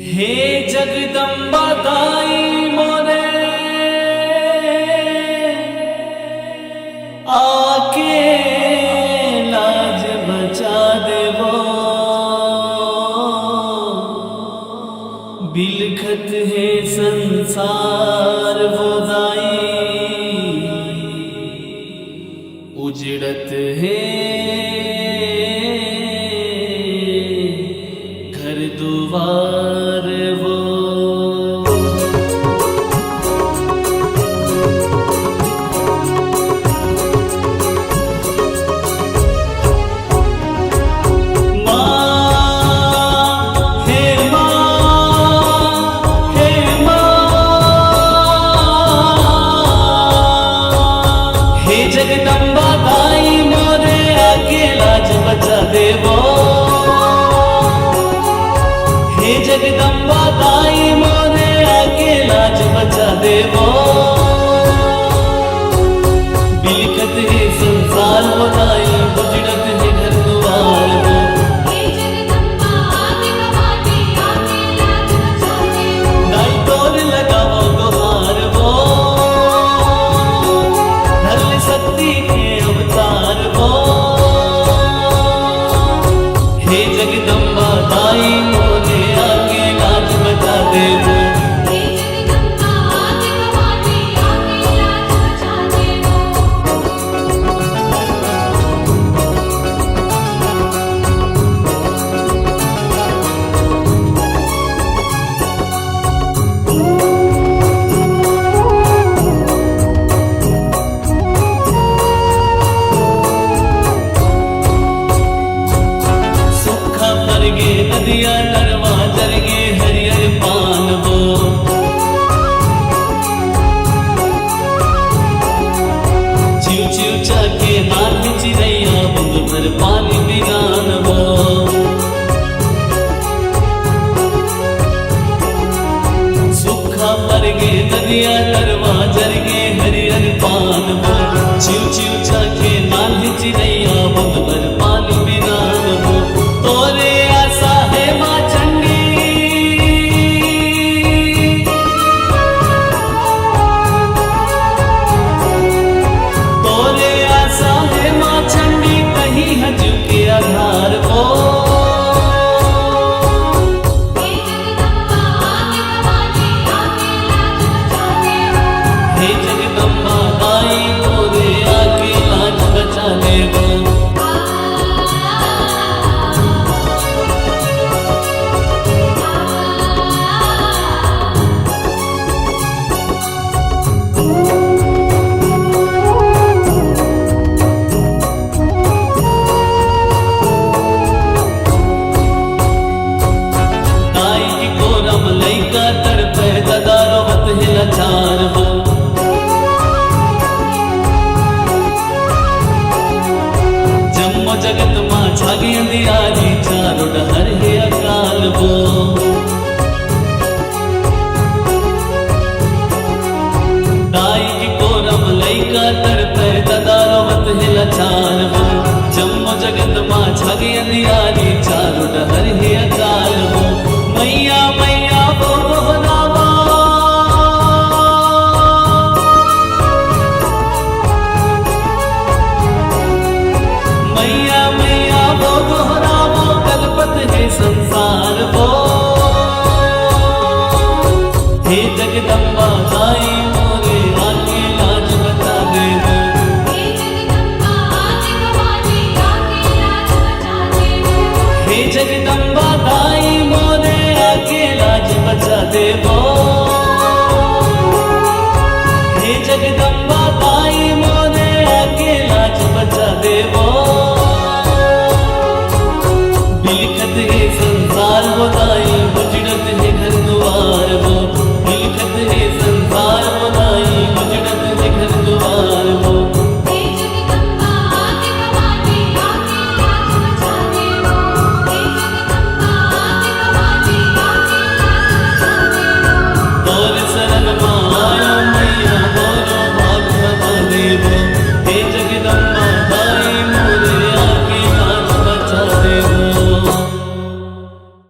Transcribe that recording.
हे जगदम्बा दाई मोरे आके लाज बचा देवो। बिलखत है संसार वो दाई, उजड़त है घर दुआर वो। जगदम्बा दाई मोरे आके लाज बचा देवो। हे जगदम्बा दाई मोरे आके लाज बचा देवो। बिलखत है संसार वो दाई, उजड़त है घर दुआर वो। हे जगदम्बा आके भवानी आके लाज बचा देवो। दाई तोर लगावो गुहार वो, धरल शक्ति के अवतार वो। हे जगदम्बा दाई मोरे आके लाज बचा देवो। हे जगदम्बा आके भवानी आके लाज बचा देवो। सुखा मरगे नदिया नरवा जरगे हरियर पान वो। चिव चिव चाके नाथ चिरैया बूंद भर पानी बिगान वो। सुखा मरगे नदिया नरवा जरगे हरियर पान वो। चिव चिव चाके नाथ चिरैया बूंद भर पानी बिगान वो। तोरे आशा है माँ चंडी, तोरे आशा है माँ चंडी, कहीं हजू के आधार वो। हे जगदम्बा आके भवानी आके लाज बचा देवो। हे जगदम्बा दाई मोरे आके लाज बचा देवो। दाई की कोरम लैका तड़पे ददारोवत है लाचार वो। जम्मो जगत माँ छागी अंधियारी, चारों डहर है अकाल वो। दाई की कोरम लैका तड़पे ददारोवत है लाचार वो। जम्मो जगत माँ छागी अंधियारी, चारों डहर है अकाल वो। मैया मैया वो दोहरावा, मैया मैया वो दोहरावो, कल्पत है संसार वो। हे जगदम्बा दाई मोरे आके लाज बचा देवो। हे जगदम्बा आके भवानी आके लाज बचा देवो। हे जगदम्बा दाई मोरे आके लाज बचा देवो। हे जगदम्बा दाई मोरे आके लाज बचा देवो। बिलखत है संसार वो दाई,